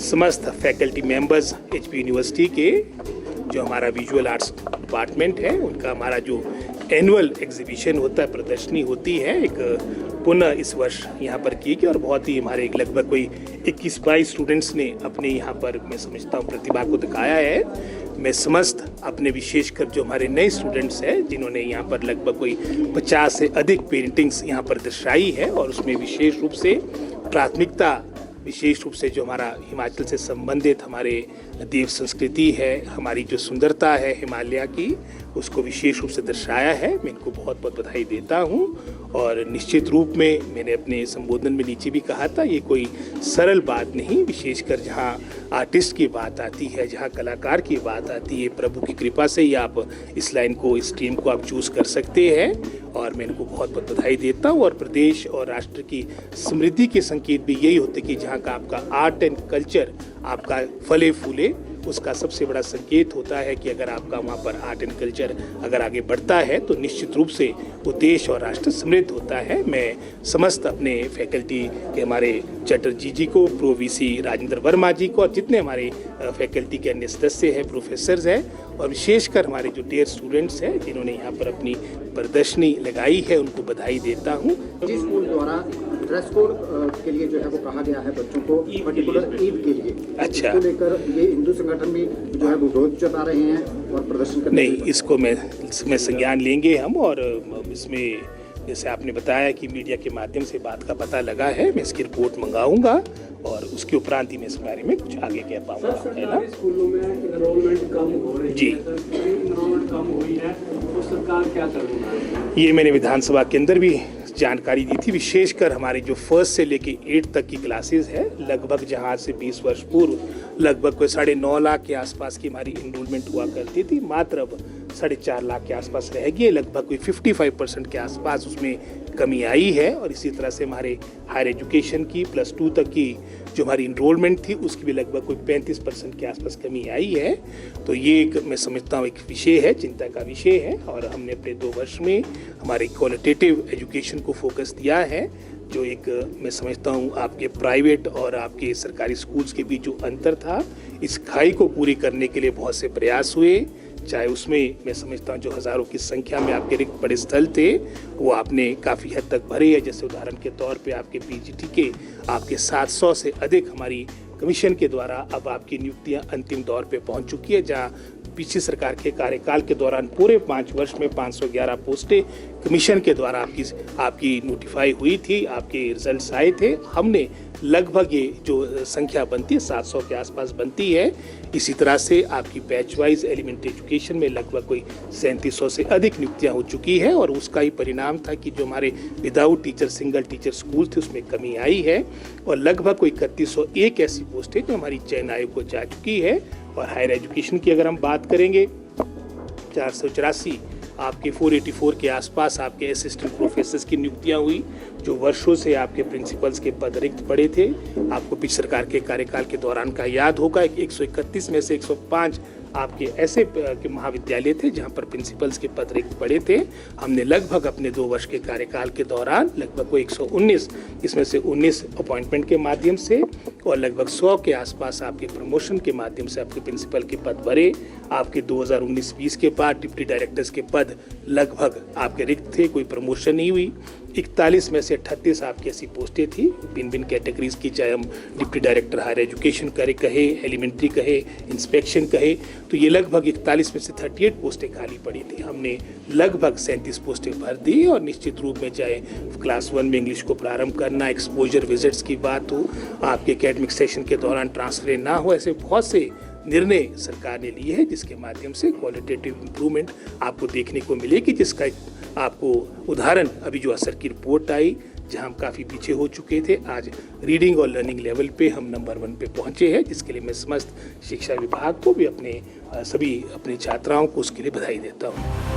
समस्त faculty members HP university के जो हमारा विजुअल आर्ट्स डिपार्टमेंट है उनका हमारा जो एनुअल एग्जीबिशन होता है, प्रदर्शनी होती है, एक पुनः इस वर्ष यहाँ पर की गई और बहुत ही हमारे लगभग कोई 21-22 स्टूडेंट्स ने अपने यहाँ पर मैं समझता हूँ प्रतिभा को दिखाया है। मैं समस्त अपने विशेषकर जो हमारे नए स्टूडेंट्स हैं जिन्होंने यहाँ पर लगभग कोई 50 से अधिक पेंटिंग्स यहाँ पर दर्शाई है और उसमें विशेष रूप से प्राथमिकता विशेष रूप से जो हमारा हिमाचल से संबंधित हमारे देव संस्कृति है, हमारी जो सुंदरता है हिमालय की, उसको विशेष रूप से दर्शाया है। मैं इनको बहुत बहुत बधाई देता हूँ और निश्चित रूप में मैंने अपने संबोधन में नीचे भी कहा था, ये कोई सरल बात नहीं, विशेषकर जहाँ आर्टिस्ट की बात आती है, जहाँ कलाकार की बात आती है, प्रभु की कृपा से ही आप इस लाइन को, इस स्ट्रीम को आप चूज़ कर सकते हैं और मैं इनको बहुत बहुत बधाई देता हूँ। और प्रदेश और राष्ट्र की समृद्धि के संकेत भी यही होते कि जहाँ का आपका आर्ट एंड कल्चर आपका फले फूले, उसका सबसे बड़ा संकेत होता है कि अगर आपका वहाँ पर आर्ट एंड कल्चर अगर आगे बढ़ता है तो निश्चित रूप से वो देश और राष्ट्र समृद्ध होता है। मैं समस्त अपने फैकल्टी के हमारे चटर्जी जी को, प्रो वीसी राजेंद्र वर्मा जी को और जितने हमारे फैकल्टी के अन्य सदस्य हैं, प्रोफेसर्स हैं और विशेषकर हमारे जो डियर स्टूडेंट्स हैं जिन्होंने यहाँ पर अपनी प्रदर्शनी लगाई है, उनको बधाई देता हूँ। जी स्कूल द्वारा ड्रेस कोड के लिए जो है वो कहा गया है बच्चों को पर्टिकुलर ईद के लिए, अच्छा, इसको लेकर ये हिंदू संगठन भी जो है वो विरोध जता रहे हैं और प्रदर्शन कर नहीं, इसको मैं संज्ञान लेंगे हम और इसमें जैसे आपने बताया कि मीडिया के माध्यम से बात का पता लगा है, मैं इसकी रिपोर्ट मंगाऊंगा और उसके उपरांत ही मैं इस बारे में कुछ आगे कह पाऊंगा, है ना। स्कूलों में इनरोलमेंट कम हो रही है जी, इनरोलमेंट कम हुई है तो सरकार क्या कर रही है? ये मैंने विधानसभा के अंदर भी जानकारी दी थी। विशेषकर हमारे जो 1st से लेके 8 तक की क्लासेस है, लगभग जहाँ से 20 वर्ष पूर्व लगभग कोई 9.5 लाख के आसपास की हमारी इनरोलमेंट हुआ करती थी, मात्र अब 4.5 लाख के आसपास रह गई है। लगभग कोई 55% के आसपास उसमें कमी आई है और इसी तरह से हमारे हायर एजुकेशन की +2 तक की जो हमारी इनरोलमेंट थी उसकी भी लगभग कोई 35% के आसपास कमी आई है। तो ये एक मैं समझता हूँ एक विषय है, चिंता का विषय है और हमने अपने 2 वर्ष में हमारे क्वालिटेटिव एजुकेशन को फोकस दिया है। जो एक मैं समझता हूँ आपके प्राइवेट और आपके सरकारी स्कूल्स के बीच जो अंतर था, इस खाई को पूरी करने के लिए बहुत से प्रयास हुए, चाहे उसमें मैं समझता हूँ जो हज़ारों की संख्या में आपके रिक्त पड़े स्थल थे वो आपने काफ़ी हद तक भरे हैं। जैसे उदाहरण के तौर पे आपके पीजीटी के आपके 700 से अधिक हमारी कमीशन के द्वारा अब आपकी नियुक्तियां अंतिम दौर पे पहुंच चुकी है, जहां पिछली सरकार के कार्यकाल के दौरान पूरे 5 वर्ष में 511 पोस्टें कमीशन के द्वारा आपकी नोटिफाई हुई थी, आपके रिजल्ट्स आए थे। हमने लगभग ये जो संख्या बनती है 700 के आसपास बनती है। इसी तरह से आपकी बैच वाइज एलिमेंट्री एजुकेशन में लगभग कोई 3700 से अधिक नियुक्तियां हो चुकी है और उसका ही परिणाम था कि जो हमारे without teacher single teacher school थे उसमें कमी आई है और लगभग कोई 3101 ऐसी पोस्टें जो हमारी चयन आयोग को जा चुकी है। और हायर एजुकेशन की अगर हम बात करेंगे 484 आपके 484 के आसपास आपके असिस्टेंट प्रोफेसर्स की नियुक्तियां हुई, जो वर्षों से आपके प्रिंसिपल्स के पद रिक्त पड़े थे। आपको पिछली सरकार के कार्यकाल के दौरान का याद होगा 131 में से 105 आपके ऐसे के महाविद्यालय थे जहां पर प्रिंसिपल्स के पद रिक्त पड़े थे। हमने लगभग अपने 2 वर्ष के कार्यकाल के दौरान लगभग कोई 119, इसमें से 19 अपॉइंटमेंट के माध्यम से और लगभग 100 के आसपास आपके प्रमोशन के माध्यम से आपके प्रिंसिपल के पद भरे। आपके 2019-20 के बाद डिप्टी डायरेक्टर्स के पद लगभग आपके रिक्त थे, कोई प्रमोशन नहीं हुई। 41 में से 38 आपकी ऐसी पोस्टें थी भिन्न भिन्न कैटेगरीज की, चाहे हम डिप्टी डायरेक्टर हायर एजुकेशन कहे, एलिमेंट्री कहे, इंस्पेक्शन कहे, तो ये लगभग 41 में से 38 पोस्टें खाली पड़ी थी। हमने लगभग 37 पोस्टें भर दी और निश्चित रूप में चाहे क्लास 1 में इंग्लिश को प्रारंभ करना, एक्सपोजर विजिट्स की बात हो, आपके एकेडमिक सेशन के दौरान ट्रांसफर ना हो, ऐसे बहुत से निर्णय सरकार ने लिए हैं जिसके माध्यम से क्वालिटेटिव इम्प्रूवमेंट आपको देखने को मिलेगी, जिसका आपको उदाहरण अभी जो असर की रिपोर्ट आई जहां हम काफ़ी पीछे हो चुके थे, आज रीडिंग और लर्निंग लेवल पे हम नंबर 1 पे पहुंचे हैं, जिसके लिए मैं समस्त शिक्षा विभाग को भी सभी अपनी छात्राओं को उसके लिए बधाई देता हूं।